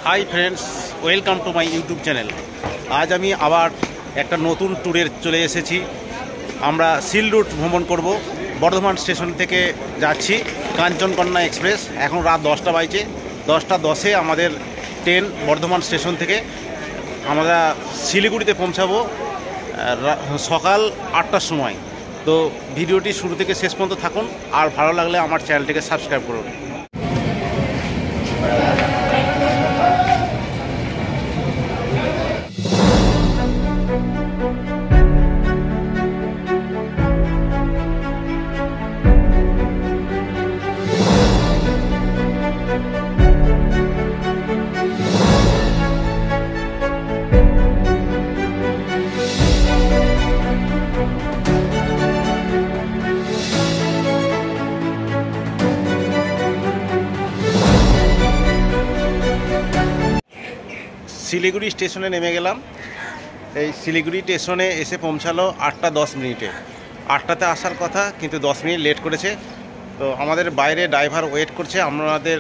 High friends welcome to my YouTube channel. आज আমি আবার একটা নতুন ট্যুরে চলে এসেছি। আমরা সিল রুট ভ্রমণ করব। বর্ধমান স্টেশন থেকে যাচ্ছি কাঞ্চনকন্যা এক্সপ্রেস। এখন রাত 10টা বাজে, 10টা 10-এ আমাদের ট্রেন বর্ধমান স্টেশন থেকে আমরা শিলিগুড়িতে পৌঁছাবো সকাল 8টার সময়। তো ভিডিওটি শুরু থেকে শেষ পর্যন্ত থাকুন, আর ভালো লাগলে আমার চ্যানেলটিকে সাবস্ক্রাইব করুন। শিলিগুড়ি স্টেশনে নেমে গেলাম। এই শিলিগুড়ি স্টেশনে এসে পৌঁছালো 8টা 10 মিনিটে। 8টাতে আসার কথা, কিন্তু 10 মিনিট লেট করেছে। তো আমাদের বাইরে ড্রাইভার ওয়েট করছে। আমাদের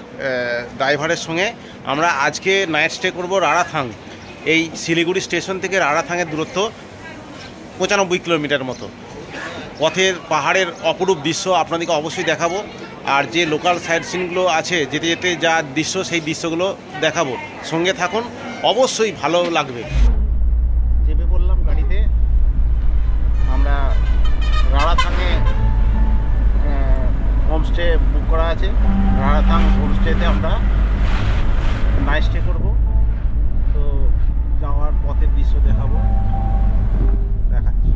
ড্রাইভারের সঙ্গে আমরা আজকে নাইট স্টে করবো রাড়াথাং। এই শিলিগুড়ি স্টেশন থেকে রাড়াথাংয়ের দূরত্ব 95 কিলোমিটার মতো। পথের পাহাড়ের অপরূপ দৃশ্য আপনাদেরকে অবশ্যই দেখাবো, আর যে লোকাল সাইট সিনগুলো আছে যেতে যেতে যা দৃশ্য সেই দৃশ্যগুলো দেখাবো। সঙ্গে থাকুন, অবশ্যই ভালো লাগবে। চেপে পড়লাম গাড়িতে। আমরা রাড়াথাংয়ে হোমস্টে বুক করা আছে। রাড়াথাং হোমস্টেতে আমরা নাইট স্টে করবো। তো যাওয়ার পথের দৃশ্য দেখাবো, দেখাচ্ছি।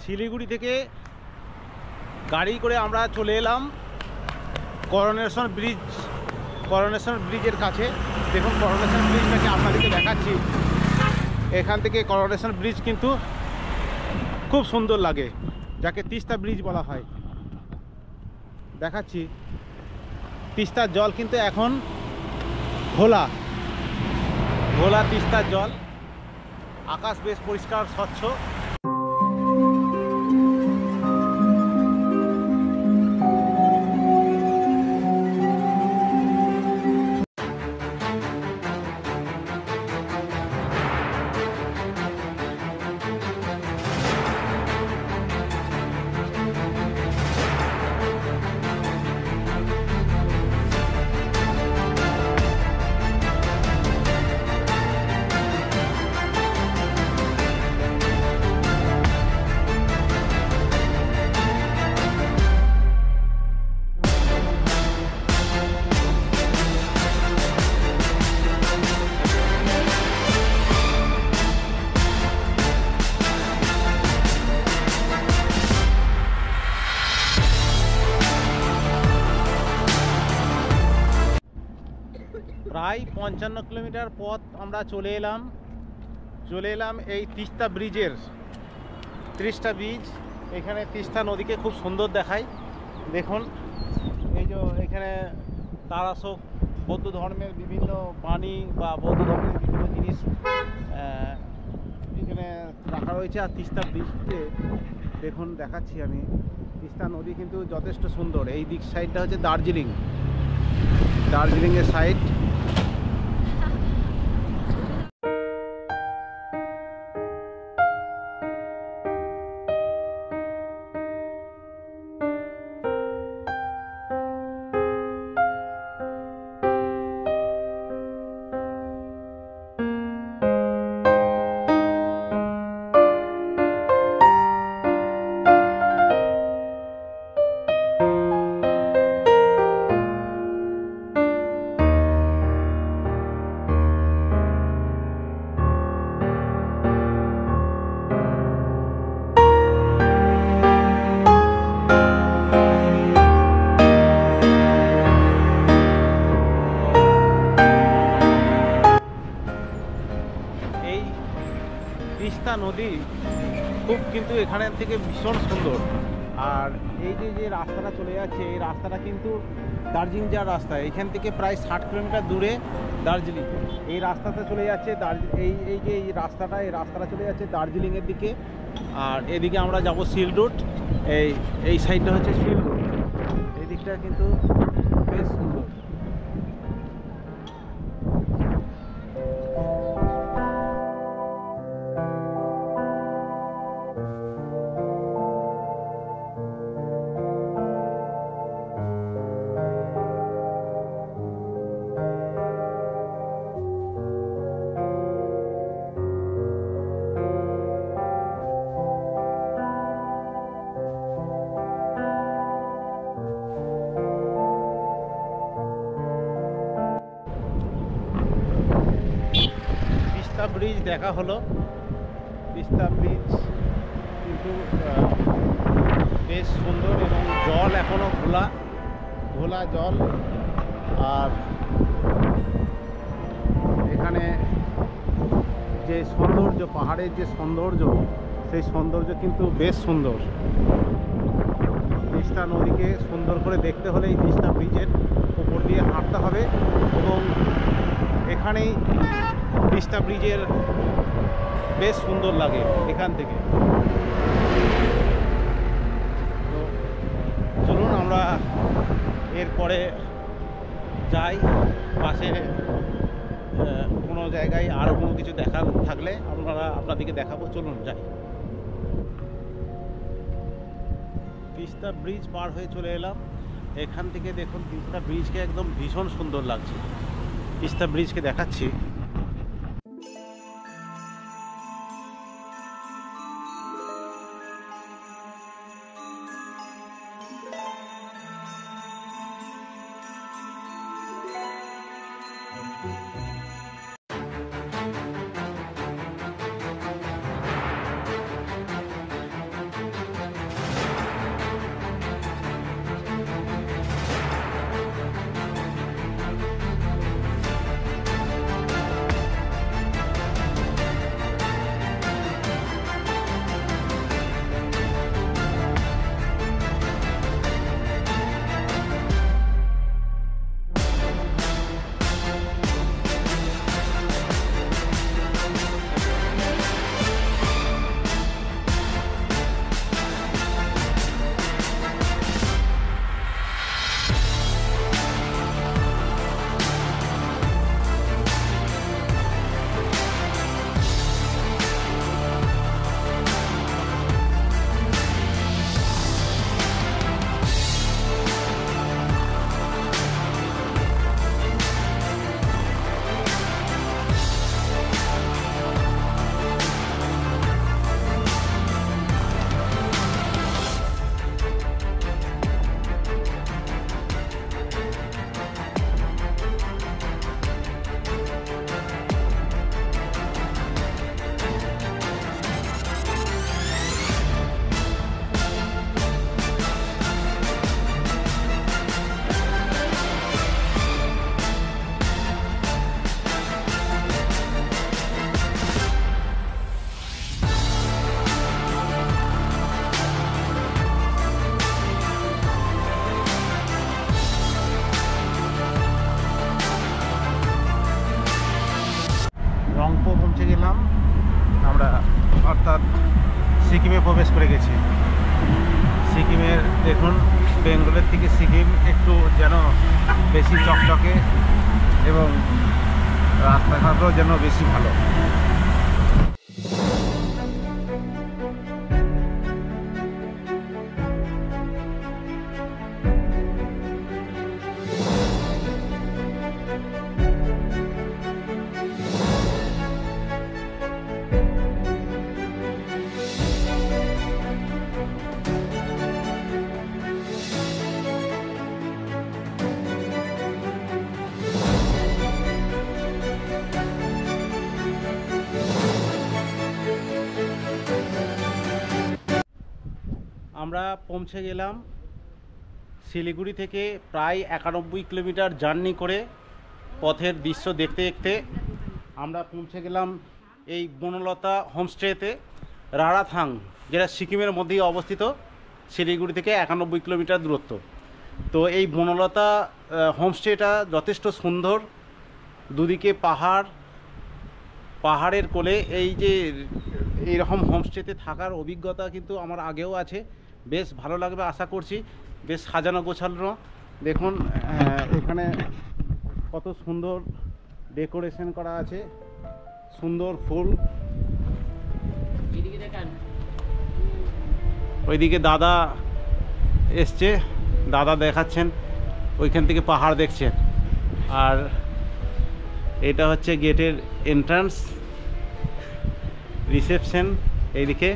শিলিগুড়ি থেকে গাড়ি করে আমরা চলে এলাম করোনেশন ব্রিজের কাছে। দেখুন করোনেশন ব্রিজটাকে আপনাদেরকে দেখাচ্ছি। এখান থেকে করোনেশন ব্রিজ কিন্তু খুব সুন্দর লাগে, যাকে তিস্তা ব্রিজ বলা হয়। দেখাচ্ছি, তিস্তার জল কিন্তু এখন ঘোলা তিস্তার জল। আকাশ বেশ পরিষ্কার স্বচ্ছ। প্রায় 55 কিলোমিটার পথ আমরা চলে এলাম এই তিস্তা ব্রিজের। 30টা ব্রিজ। এখানে তিস্তা নদীকে খুব সুন্দর দেখায়। দেখুন এই যে এখানে তারাশোক বৌদ্ধ ধর্মের বিভিন্ন বাণী বা বৌদ্ধ ধর্মের বিভিন্ন জিনিস এখানে রাখা রয়েছে। আর তিস্তা ব্রিজে দেখুন দেখাচ্ছি আমি, তিস্তা নদী কিন্তু যথেষ্ট সুন্দর। এই দিক সাইডটা হচ্ছে দার্জিলিংয়ের সাইড। নদী খুব কিন্তু এখানে থেকে ভীষণ সুন্দর। আর এই যে রাস্তাটা চলে যাচ্ছে, এই রাস্তাটা কিন্তু দার্জিলিং যাওয়ার রাস্তা। এখান থেকে প্রায় 60 কিলোমিটার দূরে দার্জিলিং। এই রাস্তাটা চলে যাচ্ছে এই রাস্তাটা চলে যাচ্ছে দার্জিলিংয়ের দিকে। আর এদিকে আমরা যাব সিল রুট। এই সাইডটা হচ্ছে সিল রুট। এই দিকটা কিন্তু বেশ সুন্দর। তিস্তা ব্রিজ দেখা হলো। তিস্তা ব্রিজ কিন্তু বেশ সুন্দর এবং জল এখনো ঘোলা জল। আর এখানে যে সৌন্দর্য, পাহাড়ের যে সৌন্দর্য, সেই সৌন্দর্য কিন্তু বেশ সুন্দর। তিস্তা নদীকে সুন্দর করে দেখতে হলে এই তিস্তা ব্রিজের উপর দিয়ে হাঁটতে হবে। এবং এখানেই তিস্তা ব্রিজের বেশ সুন্দর লাগে এখান থেকে। তো চলুন আমরা এরপরে যাই। পাশে কোনো জায়গায় আরও কোনো কিছু দেখার থাকলে আপনাদেরকে দেখাবো। চলুন যাই। তিস্তা ব্রিজ পার হয়ে চলে এলাম। এখান থেকে দেখুন তিস্তা ব্রিজকে একদম ভীষণ সুন্দর লাগছে। তিস্তা ব্রিজকে দেখাচ্ছি। রংপো পৌঁছে গেলাম আমরা, অর্থাৎ সিকিমে প্রবেশ করে গেছি। সিকিমের দেখুন, বেঙ্গলের থেকে সিকিম একটু যেন বেশি চকচকে এবং রাস্তাঘাটও যেন বেশি ভালো। আমরা পৌঁছে গেলাম শিলিগুড়ি থেকে প্রায় 91 কিলোমিটার জার্নি করে পথের দৃশ্য দেখতে দেখতে আমরা পৌঁছে গেলাম এই বনলতা হোমস্টেতে। রাড়াথাং, যেটা সিকিমের মধ্যেই অবস্থিত, শিলিগুড়ি থেকে 91 কিলোমিটার দূরত্ব। তো এই বনলতা হোমস্টেটা যথেষ্ট সুন্দর, দুদিকে পাহাড়, পাহাড়ের কোলে। এই যে এইরকম হোমস্টেতে থাকার অভিজ্ঞতা কিন্তু আমার আগেও আছে, বেশ ভালো লাগবে আশা করছি। বেশ সাজানো গোছানো, দেখুন এখানে কত সুন্দর ডেকোরেশন করা আছে, সুন্দর ফুল। ওইদিকে দাদা এসছে, দাদা দেখাচ্ছেন, ওইখান থেকে পাহাড় দেখছেন। আর এটা হচ্ছে গেটের এন্ট্রান্স, রিসেপশন এইদিকে।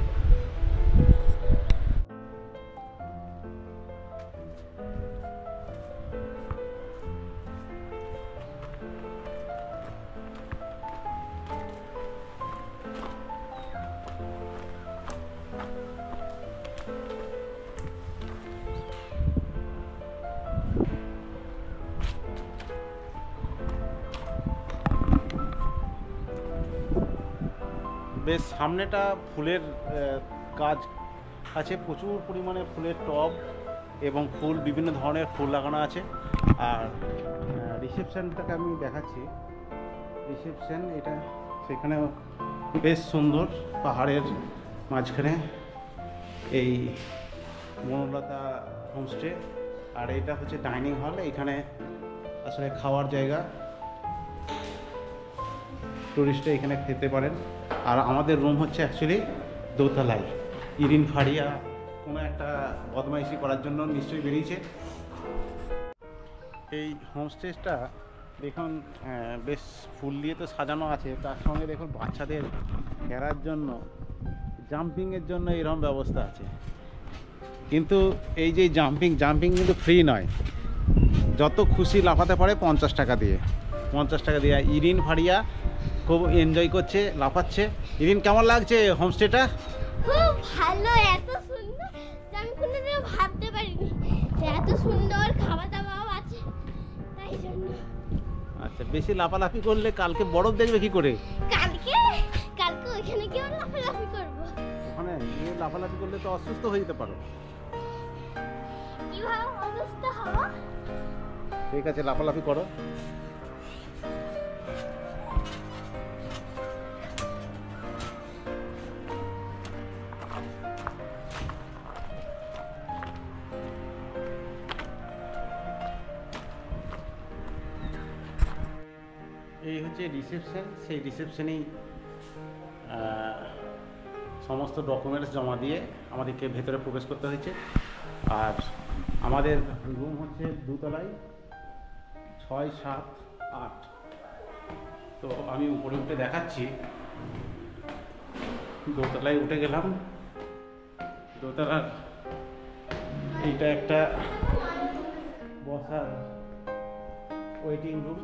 বেশ সামনেটা ফুলের কাজ আছে, প্রচুর পরিমাণে ফুলের টব এবং ফুল, বিভিন্ন ধরনের ফুল লাগানো আছে। আর রিসেপশনটাকে আমি দেখাচ্ছি, রিসেপশন এটা, সেখানেও বেশ সুন্দর, পাহাড়ের মাঝখানে এই বনলতা হোমস্টে। আর এটা হচ্ছে ডাইনিং হল, এখানে আসলে খাওয়ার জায়গা, টুরিস্টরা এখানে খেতে পারেন। আর আমাদের রুম হচ্ছে অ্যাকচুয়ালি দোতলায়। ইরিন ফারিয়া কোনো একটা বদমাইশি করার জন্য নিশ্চয়ই বেরিয়েছে। এই হোমস্টেটা দেখুন বেশ ফুল দিয়ে তো সাজানো আছে, তার সঙ্গে দেখুন বাচ্চাদের খেলার জন্য, জাম্পিংয়ের জন্য এরকম ব্যবস্থা আছে। কিন্তু এই যে জাম্পিং কিন্তু ফ্রি নয়, যত খুশি লাফাতে পারে 50 টাকা দিয়ে, 50 টাকা দিয়ে। ইরিন ফারিয়া খুব এনজয় করছে, লাফাচ্ছে। ইরিন, কেমন লাগছে হোমস্টেটা? খুব ভালো, এত সুন্দর আমি কোনোদিনও ভাবতে পারিনি এত সুন্দর খাওয়া দাওয়াও আছে, তাই জন্য। আচ্ছা, বেশি লাফালাফি করলে কালকে বরফ দেখবে কি করে? কালকে ওইখানে গিয়ে লাফালাফি করবো। ওখানে গিয়ে লাফালাফি করলে তো অসুস্থ হয়ে যেতে পারো। কিভাবে অসুস্থ হবো? ঠিক আছে, লাফালাফি করো। এই হচ্ছে রিসেপশন, সেই রিসেপশনেই সমস্ত ডকুমেন্টস জমা দিয়ে আমাদেরকে ভেতরে প্রবেশ করতে হয়েছে। আর আমাদের রুম হচ্ছে দোতলায়, 6, 7, 8। তো আমি উপরে উঠে দেখাচ্ছি। দোতলায় উঠে গেলাম। দোতলার এইটা একটা বসার ওয়েটিং রুম।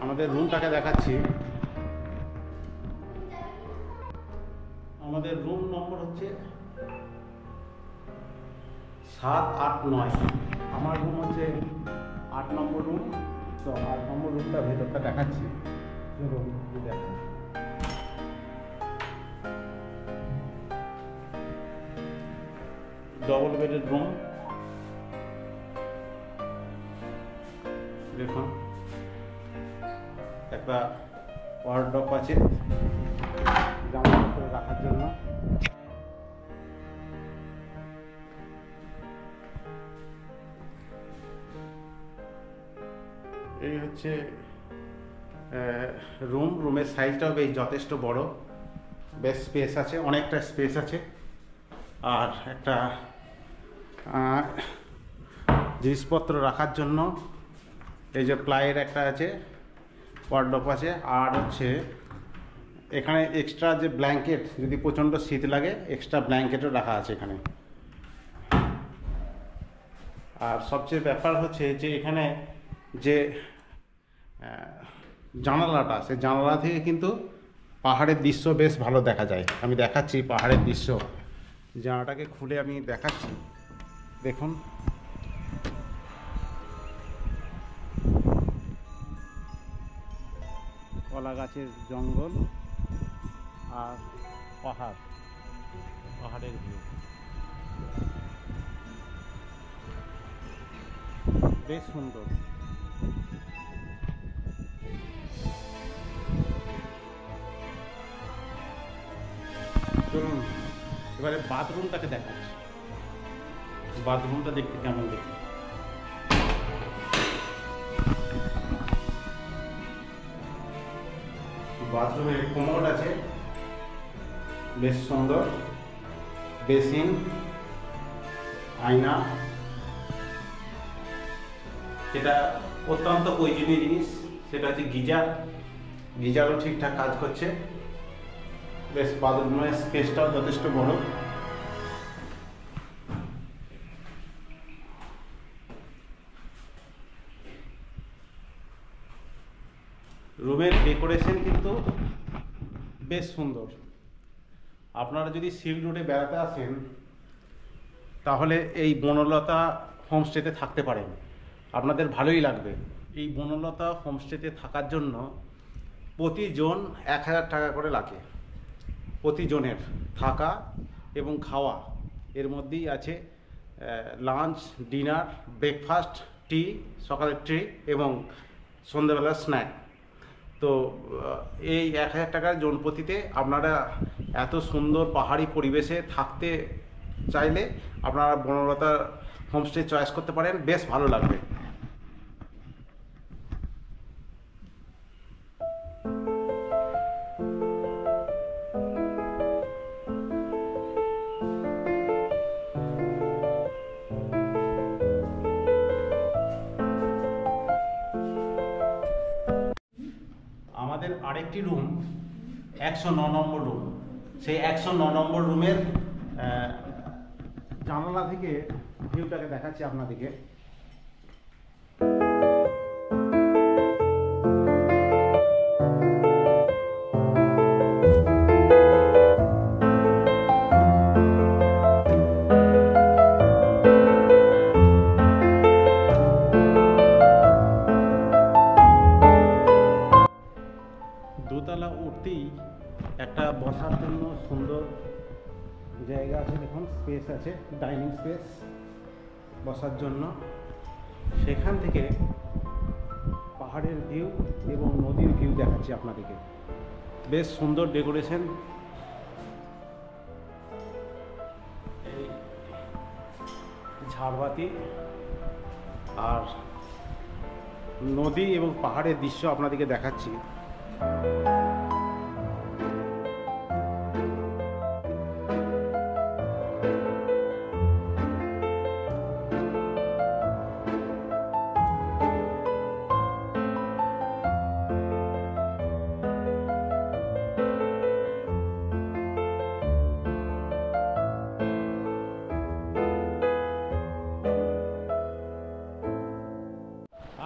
আমাদের রুমটাকে দেখাচ্ছি। আমাদের রুম নম্বর হচ্ছে 7, 8, 9। আমার রুম হচ্ছে 8 নম্বর রুম। তো 8 নম্বর রুমটা ভেতরটা দেখাচ্ছি। দেখা ডবল বেডের রুম, দেখুন একটা ওয়ার্ডরোব আছে জামা কাপড় রাখার জন্য। এই হচ্ছে রুমের সাইজটাও বেশ যথেষ্ট বড়, বেশ স্পেস আছে, অনেকটা স্পেস আছে। আর একটা জিনিসপত্র রাখার জন্য এই যে প্লাইয়ের একটা আছে, ওয়ার্ডরোব আছে। আর হচ্ছে এখানে এক্সট্রা যে ব্ল্যাঙ্কেট, যদি প্রচণ্ড শীত লাগে এক্সট্রা ব্ল্যাঙ্কেটও রাখা আছে এখানে। আর সবচেয়ে ব্যাপার হচ্ছে যে এখানে যে জানালাটা, সেই জানালা থেকে কিন্তু পাহাড়ের দৃশ্য বেশ ভালো দেখা যায়। আমি দেখাচ্ছি পাহাড়ের দৃশ্য, জানালাটাকে খুলে আমি দেখাচ্ছি। দেখুন কলা গাছের জঙ্গল আর পাহাড়ের ভিউ বেশ সুন্দর। চলুন এবারে বাথরুমটাকে দেখাচ্ছি, বাথরুমটা দেখতে কেমন দেখি। বাথরুমে কোমোড আছে বেশ সুন্দর, বেসিন, আয়না, যেটা অত্যন্ত প্রয়োজনীয় জিনিস সেটা হচ্ছে গিজার। গিজারও ঠিকঠাক কাজ করছে। বেশ বাথরুমের স্পেসটাও যথেষ্ট বড়। রুমের ডেকোরেশন কিন্তু বেশ সুন্দর। আপনারা যদি সিল্ক রোডে বেড়াতে আসেন তাহলে এই বনলতা হোমস্টেতে থাকতে পারেন, আপনাদের ভালোই লাগবে। এই বনলতা হোমস্টেতে থাকার জন্য প্রতিজন 1000 টাকা করে লাগে, প্রতিজনের থাকা এবং খাওয়া। এর মধ্যেই আছে লাঞ্চ, ডিনার, ব্রেকফাস্ট, টি, সকালের ট্রি এবং সন্ধ্যাবেলার স্ন্যাক। তো এই 1000 টাকার জনপ্রতিতে আপনারা এত সুন্দর পাহাড়ি পরিবেশে থাকতে চাইলে আপনারা বনলতা হোমস্টে চয়েস করতে পারেন, বেশ ভালো লাগবে। আমাদের আরেকটি রুম 109 নম্বর রুম। সেই 109 নম্বর রুমের জানালা থেকে ভিউটাকে দেখাচ্ছি আপনাদেরকে। দোতলা উঠতেই একটা বসার জন্য সুন্দর জায়গা আছে, দেখুন স্পেস আছে, ডাইনিং স্পেস বসার জন্য। সেখান থেকে পাহাড়ের ভিউ এবং নদীর ভিউ দেখাচ্ছি আপনাদেরকে। বেশ সুন্দর ডেকোরেশন। এই ঝাড়বাতি আর নদী এবং পাহাড়ের দৃশ্য আপনাদেরকে দেখাচ্ছি।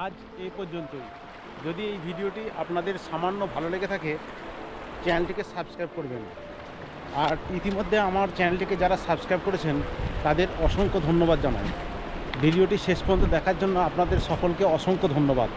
আজ এই পর্যন্তই। যদি এই ভিডিওটি আপনাদের সামান্য ভালো লেগে থাকে চ্যানেলটিকে সাবস্ক্রাইব করবেন। আর ইতিমধ্যে আমার চ্যানেলটিকে যারা সাবস্ক্রাইব করেছেন তাদের অসংখ্য ধন্যবাদ জানাই। ভিডিওটি শেষ পর্যন্ত দেখার জন্য আপনাদের সকলকে অসংখ্য ধন্যবাদ।